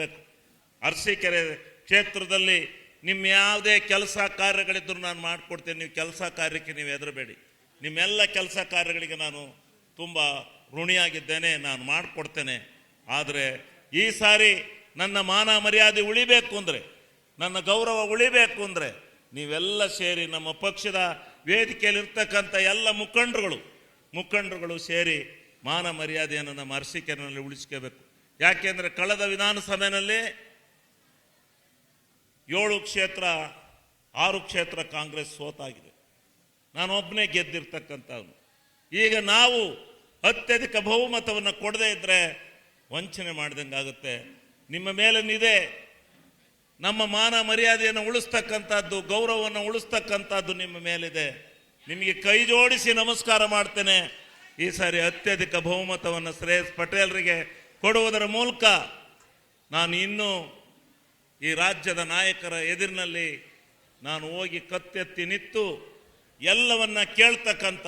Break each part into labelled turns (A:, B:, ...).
A: ಹಾಕಬೇಕು. ಅರಸೀಕೆರೆ ಕ್ಷೇತ್ರದಲ್ಲಿ ನಿಮ್ಮ ಯಾವುದೇ ಕೆಲಸ ಕಾರ್ಯಗಳಿದ್ದರೂ ನಾನು ಮಾಡಿಕೊಡ್ತೇನೆ. ನೀವು ಕೆಲಸ ಕಾರ್ಯಕ್ಕೆ ನೀವು ಹೆದರಬೇಡಿ. ನಿಮ್ಮೆಲ್ಲ ಕೆಲಸ ಕಾರ್ಯಗಳಿಗೆ ನಾನು ತುಂಬ ಋಣಿಯಾಗಿದ್ದೇನೆ, ನಾನು ಮಾಡಿಕೊಡ್ತೇನೆ. ಆದರೆ ಈ ಸಾರಿ ನನ್ನ ಮಾನ ಮರ್ಯಾದೆ ಉಳಿಬೇಕು ಅಂದರೆ, ನನ್ನ ಗೌರವ ಉಳಿಬೇಕು ಅಂದರೆ ನೀವೆಲ್ಲ ಸೇರಿ ನಮ್ಮ ಪಕ್ಷದ ವೇದಿಕೆಯಲ್ಲಿರ್ತಕ್ಕಂಥ ಎಲ್ಲ ಮುಖಂಡರುಗಳು ಸೇರಿ ಮಾನ ಮರ್ಯಾದೆಯನ್ನು ನಮ್ಮ ಅರಸೀಕೆರೆಯಲ್ಲಿ ಉಳಿಸ್ಕೋಬೇಕು. ಯಾಕೆಂದರೆ ಕಳೆದ ವಿಧಾನಸಭೆಯಲ್ಲಿ 7 ಕ್ಷೇತ್ರ 6 ಕ್ಷೇತ್ರ ಕಾಂಗ್ರೆಸ್ ಸೋತಾಗಿದೆ. ನಾನು ಒಬ್ಬನೇ ಗೆದ್ದಿರ್ತಕ್ಕಂಥವನು. ಈಗ ನಾವು ಅತ್ಯಧಿಕ ಬಹುಮತವನ್ನು ಕೊಡದೇ ಇದ್ದರೆ ವಂಚನೆ ಮಾಡಿದಂಗಾಗುತ್ತೆ. ನಿಮ್ಮ ಮೇಲಿನಿದೆ ನಮ್ಮ ಮಾನ ಮರ್ಯಾದೆಯನ್ನು ಉಳಿಸ್ತಕ್ಕಂಥದ್ದು, ಗೌರವವನ್ನು ಉಳಿಸ್ತಕ್ಕಂಥದ್ದು ನಿಮ್ಮ ಮೇಲಿದೆ. ನಿಮಗೆ ಕೈ ಜೋಡಿಸಿ ನಮಸ್ಕಾರ ಮಾಡ್ತೇನೆ. ಈ ಸಾರಿ ಅತ್ಯಧಿಕ ಬಹುಮತವನ್ನು ಶ್ರೇಯಸ್ ಪಟೇಲ್ರಿಗೆ ಕೊಡುವುದರ ಮೂಲಕ ನಾನು ಇನ್ನೂ ಈ ರಾಜ್ಯದ ನಾಯಕರ ಎದುರಿನಲ್ಲಿ ನಾನು ಹೋಗಿ ಕತ್ತೆತ್ತಿ ನಿಂತು ಎಲ್ಲವನ್ನ ಕೇಳ್ತಕ್ಕಂಥ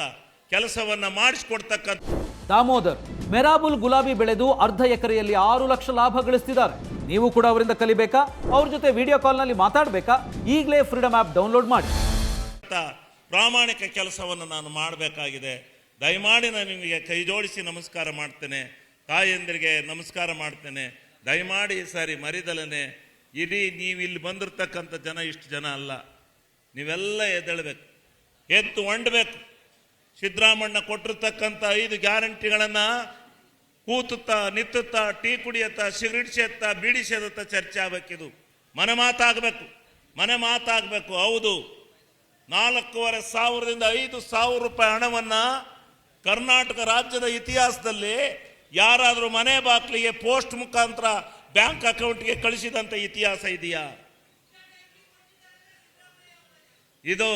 A: ಕೆಲಸವನ್ನ ಮಾಡಿಸ್ಕೊಡ್ತಕ್ಕಂಥ.
B: ದಾಮೋದರ್ ಮೆರಾಬುಲ್ ಗುಲಾಬಿ ಬೆಳೆದು ಅರ್ಧ ಎಕರೆಯಲ್ಲಿ 6 ಲಕ್ಷ ಲಾಭ ಗಳಿಸ್ತಿದ್ದಾರೆ. ನೀವು ಕೂಡ ಅವರಿಂದ ಕಲಿಬೇಕಾ? ಅವ್ರ ಜೊತೆ ವಿಡಿಯೋ ಕಾಲ್ನಲ್ಲಿ ಮಾತಾಡಬೇಕಾ? ಈಗಲೇ ಫ್ರೀಡಮ್ ಆ್ಯಪ್ ಡೌನ್ಲೋಡ್ ಮಾಡಿ.
A: ಪ್ರಾಮಾಣಿಕ ಕೆಲಸವನ್ನು ನಾನು ಮಾಡಬೇಕಾಗಿದೆ. ದಯಮಾಡಿ ನಾನು ನಿಮಗೆ ಕೈ ಜೋಡಿಸಿ ನಮಸ್ಕಾರ ಮಾಡ್ತೇನೆ. ತಾಯಂದಿರಿಗೆ ನಮಸ್ಕಾರ ಮಾಡ್ತೇನೆ. ದಯಮಾಡಿ ಈ ಸಾರಿ ಮರಿದಲನೆ ಇಡೀ ನೀವು ಇಲ್ಲಿ ಬಂದಿರತಕ್ಕಂಥ ಜನ ಇಷ್ಟು ಜನ ಅಲ್ಲ, ನೀವೆಲ್ಲ ಎದ್ದೇಳಬೇಕು, ಎದ್ದು ಹೊಂಡಬೇಕು. ಸಿದ್ದರಾಮಣ್ಣ ಕೊಟ್ಟಿರ್ತಕ್ಕಂಥ 5 ಗ್ಯಾರಂಟಿಗಳನ್ನು ಕೂತುತ್ತಾ ನಿತ್ತುತ್ತಾ ಟೀ ಕುಡಿಯತ್ತಾ ಸಿಗರೇಟ್ ಸೇತ್ತಾ ಬೀಡಿ ಸೇದುತ್ತಾ ಚರ್ಚೆ ಆಗಬೇಕಿದು. ಮನೆ ಮಾತಾಗಬೇಕು. ಹೌದು, 4,500ರಿಂದ 5,000 ರೂಪಾಯಿ ಹಣವನ್ನು ಕರ್ನಾಟಕ ರಾಜ್ಯದ ಇತಿಹಾಸದಲ್ಲಿ ಯಾರಾದರೂ ಮನೆ ಬಾಗಿಲಿಗೆ ಪೋಸ್ಟ್ ಮುಖಾಂತರ ಬ್ಯಾಂಕ್ ಅಕೌಂಟ್ಗೆ ಕಳಿಸಿದಂಥ ಇತಿಹಾಸ ಇದೆಯಾ? ಇದು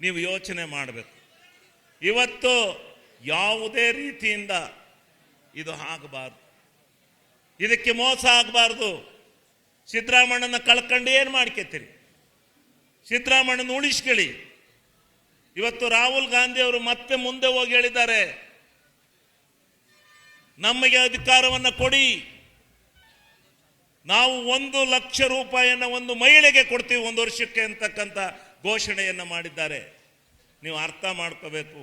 A: ನೀವು ಯೋಚನೆ ಮಾಡಬೇಕು. ಇವತ್ತು ಯಾವುದೇ ರೀತಿಯಿಂದ ಇದು ಆಗಬಾರ್ದು, ಇದಕ್ಕೆ ಮೋಸ ಆಗಬಾರ್ದು. ಸಿದ್ದರಾಮಣ್ಣನ ಕಳ್ಕೊಂಡು ಏನು ಮಾಡ್ಕೊತೀರಿ? ಸಿದ್ದರಾಮಣ್ಣನ ಉಳಿಸ್ಕೊಳ್ಳಿ. ಇವತ್ತು ರಾಹುಲ್ ಗಾಂಧಿ ಅವರು ಮತ್ತೆ ಮುಂದೆ ಹೋಗಿ ಹೇಳಿದ್ದಾರೆ, ನಮಗೆ ಅಧಿಕಾರವನ್ನು ಕೊಡಿ, ನಾವು 1 ಲಕ್ಷ ರೂಪಾಯಿಯನ್ನು ಒಂದು ಮಹಿಳೆಗೆ ಕೊಡ್ತೀವಿ 1 ವರ್ಷಕ್ಕೆ ಅಂತಕ್ಕಂಥ ಘೋಷಣೆಯನ್ನು ಮಾಡಿದ್ದಾರೆ. ನೀವು ಅರ್ಥ ಮಾಡ್ಕೋಬೇಕು.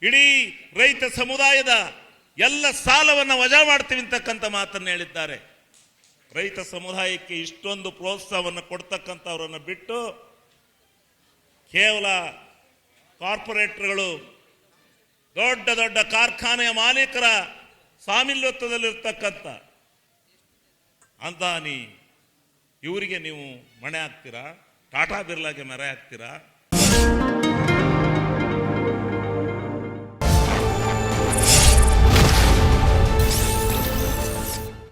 A: ಇಡೀ ರೈತ ಸಮುದಾಯದ ಎಲ್ಲ ಸಾಲವನ್ನು ವಜಾ ಮಾಡ್ತೀವಿ ಅಂತಕ್ಕಂಥ ಮಾತನ್ನು ಹೇಳಿದ್ದಾರೆ. ರೈತ ಸಮುದಾಯಕ್ಕೆ ಇಷ್ಟೊಂದು ಪ್ರೋತ್ಸಾಹವನ್ನು ಕೊಡ್ತಕ್ಕಂಥವರನ್ನು ಬಿಟ್ಟು ಕೇವಲ ಕಾರ್ಪೊರೇಟರ್ಗಳು, ದೊಡ್ಡ ದೊಡ್ಡ ಕಾರ್ಖಾನೆಯ ಮಾಲೀಕರ ಸಾಮಿಲ್ಯತ್ವದಲ್ಲಿರ್ತಕ್ಕಂಥ ಅಂದಾನಿ ಇವರಿಗೆ ನೀವು ಮಣೆ ಹಾಕ್ತೀರಾ? ಟಾಟಾ ಬಿರ್ಲಾಗೆ ಮರೆ ಹಾಕ್ತೀರಾ?